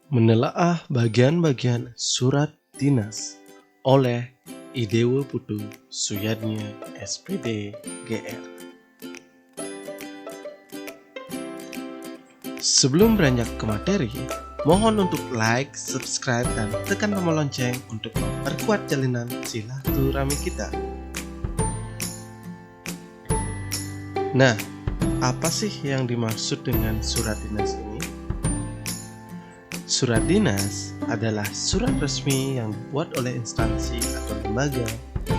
Menelaah bagian-bagian surat dinas oleh Idewo Putu Suyadnya SPD GR. Sebelum beranjak ke materi, mohon untuk like, subscribe, dan tekan tombol lonceng untuk memperkuat jalinan silaturahmi kita. Nah, apa sih yang dimaksud dengan surat dinas ini? Surat dinas adalah surat resmi yang dibuat oleh instansi atau lembaga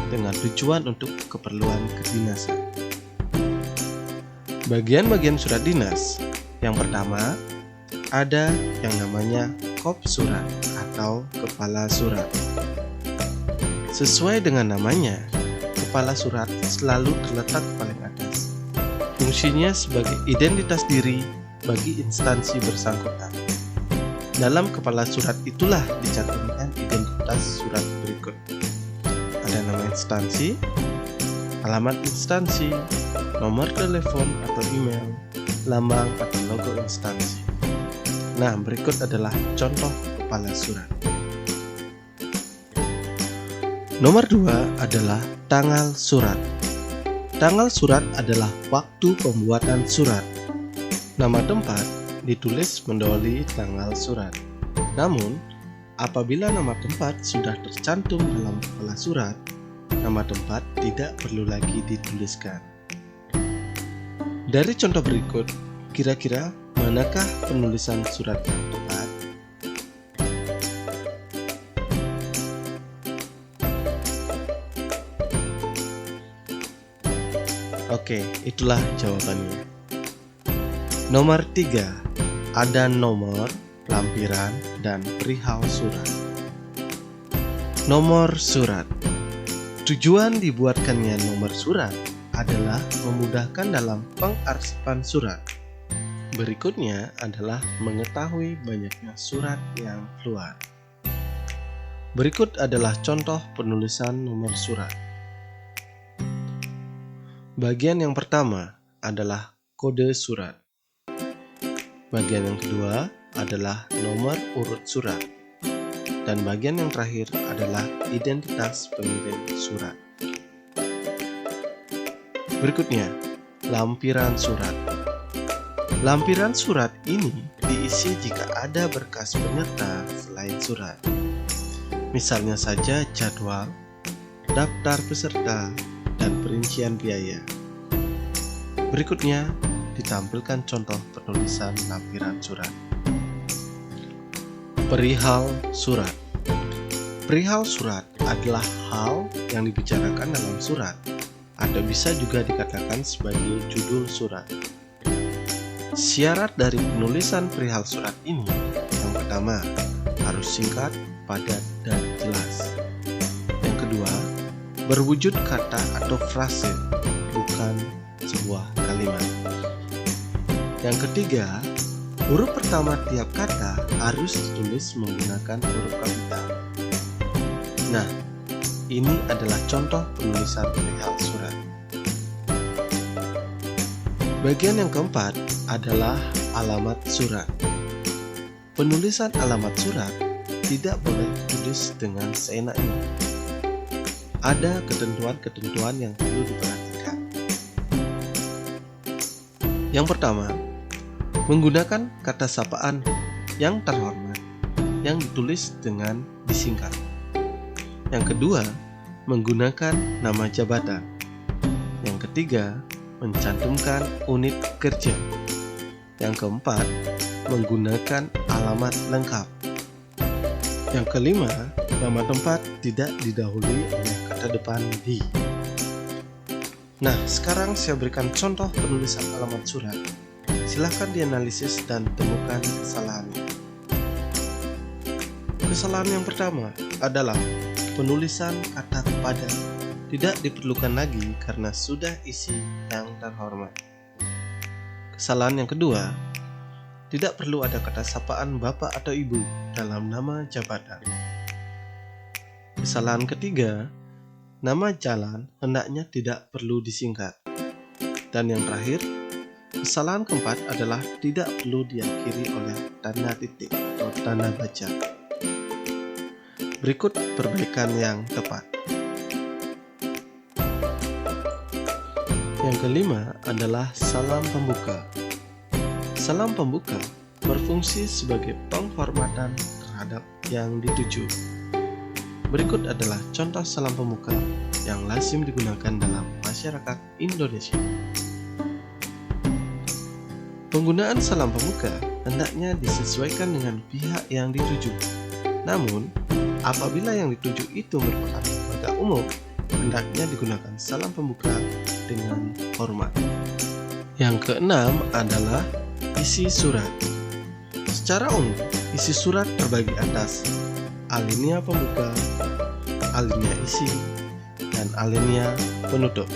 dengan tujuan untuk keperluan kedinasan. Bagian-bagian surat dinas. Yang pertama, ada yang namanya kop surat atau kepala surat. Sesuai dengan namanya, kepala surat selalu terletak paling atas. Fungsinya sebagai identitas diri bagi instansi bersangkutan. Dalam kepala surat itulah dicantumkan identitas surat berikut. Ada nama instansi, alamat instansi, nomor telepon atau email, lambang atau logo instansi. Nah, berikut adalah contoh kepala surat. Nomor 2 adalah tanggal surat. Tanggal surat adalah waktu pembuatan surat. Nama tempat ditulis mendahului tanggal surat. Namun, apabila nama tempat sudah tercantum dalam kepala surat, nama tempat tidak perlu lagi dituliskan. Dari contoh berikut, kira-kira manakah penulisan surat yang tepat? Oke, itulah jawabannya. Nomor 3, ada nomor, lampiran, dan perihal surat. Nomor surat. Tujuan dibuatkannya nomor surat adalah memudahkan dalam pengarsipan surat. Berikutnya adalah mengetahui banyaknya surat yang keluar. Berikut adalah contoh penulisan nomor surat. Bagian yang pertama adalah kode surat. Bagian yang kedua adalah nomor urut surat. Dan bagian yang terakhir adalah identitas pengirim surat. Berikutnya, lampiran surat. Lampiran surat ini diisi jika ada berkas penyerta selain surat. Misalnya saja jadwal, daftar peserta, dan perincian biaya. Berikutnya, ditampilkan contoh penulisan lampiran surat. Perihal surat. Perihal surat adalah hal yang dibicarakan dalam surat, atau bisa juga dikatakan sebagai judul surat. Syarat dari penulisan perihal surat ini, yang pertama, harus singkat, padat, dan jelas. Yang kedua, berwujud kata atau frase, bukan sebuah kalimat. Yang ketiga, huruf pertama tiap kata harus ditulis menggunakan huruf kapital. Nah, ini adalah contoh penulisan perihal surat. Bagian yang keempat adalah alamat surat. Penulisan alamat surat tidak boleh ditulis dengan seenaknya. Ada ketentuan-ketentuan yang perlu diperhatikan. Yang pertama, menggunakan kata sapaan yang terhormat yang ditulis dengan disingkat. Yang kedua, menggunakan nama jabatan. Yang ketiga, mencantumkan unit kerja. Yang keempat, menggunakan alamat lengkap. Yang kelima, nama tempat tidak didahului oleh kata depan di. Nah, sekarang saya berikan contoh penulisan alamat surat. Silakan dianalisis dan temukan kesalahannya. Kesalahan yang pertama adalah penulisan kata kepada. Tidak diperlukan lagi karena sudah isi yang terhormat. Kesalahan yang kedua, tidak perlu ada kata sapaan bapak atau ibu dalam nama jabatan. Kesalahan ketiga, nama jalan hendaknya tidak perlu disingkat. Dan yang terakhir, Kesalahan keempat adalah tidak perlu diakhiri oleh tanda titik atau tanda baca. Berikut perbaikan yang tepat. Yang kelima adalah salam pembuka. Salam pembuka berfungsi sebagai penghormatan terhadap yang dituju. Berikut adalah contoh salam pembuka yang lazim digunakan dalam masyarakat Indonesia. Penggunaan salam pembuka hendaknya disesuaikan dengan pihak yang dituju. Namun, apabila yang dituju itu merupakan warga umum, hendaknya digunakan salam pembuka dengan hormat. Yang keenam adalah isi surat. Secara umum, isi surat terbagi atas alinea pembuka, alinea isi, dan alinea penutup.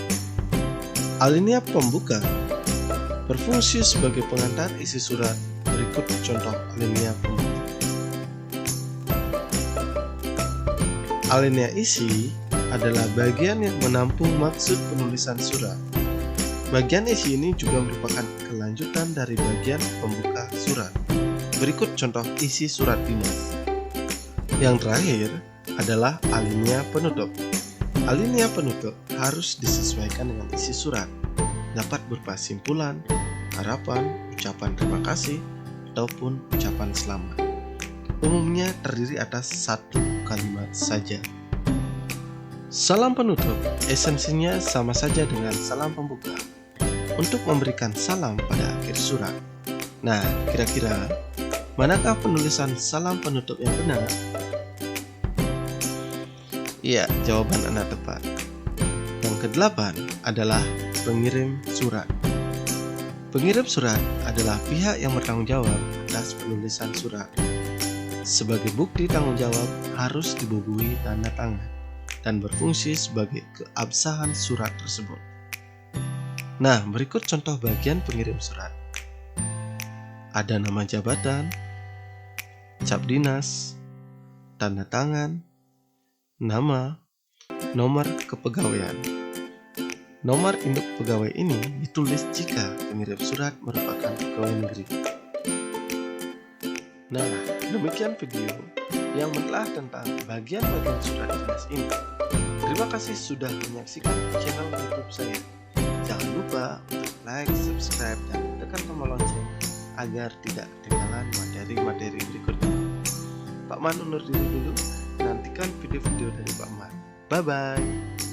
Alinea pembuka berfungsi sebagai pengantar isi surat. Berikut contoh alinea pembuka. Alinea isi adalah bagian yang menampung maksud penulisan surat. Bagian isi ini juga merupakan kelanjutan dari bagian pembuka surat. Berikut contoh isi surat dinas. Yang terakhir adalah alinea penutup. Alinea penutup harus disesuaikan dengan isi surat. Dapat berupa simpulan, harapan, ucapan terima kasih, ataupun ucapan selamat. Umumnya terdiri atas satu kalimat saja. Salam penutup esensinya sama saja dengan salam pembuka untuk memberikan salam pada akhir surat. Nah, kira-kira manakah penulisan salam penutup yang benar? Iya, jawaban Anda tepat. Yang kedelapan adalah pengirim surat. Pengirim surat adalah pihak yang bertanggung jawab atas penulisan surat. Sebagai bukti tanggung jawab harus dibubuhi tanda tangan dan berfungsi sebagai keabsahan surat tersebut. Nah, berikut contoh bagian pengirim surat. Ada nama jabatan, cap dinas, tanda tangan, nama, nomor kepegawaian. Nomor induk pegawai ini ditulis jika pengirim surat merupakan pegawai negeri. Nah, demikian video yang menelaah tentang bagian-bagian surat dinas ini. Terima kasih sudah menyaksikan channel YouTube saya. Jangan lupa untuk like, subscribe, dan tekan tombol lonceng agar tidak ketinggalan materi-materi berikutnya. Pak Man undur diri dulu. Nantikan video-video dari Pak Man. Bye-bye.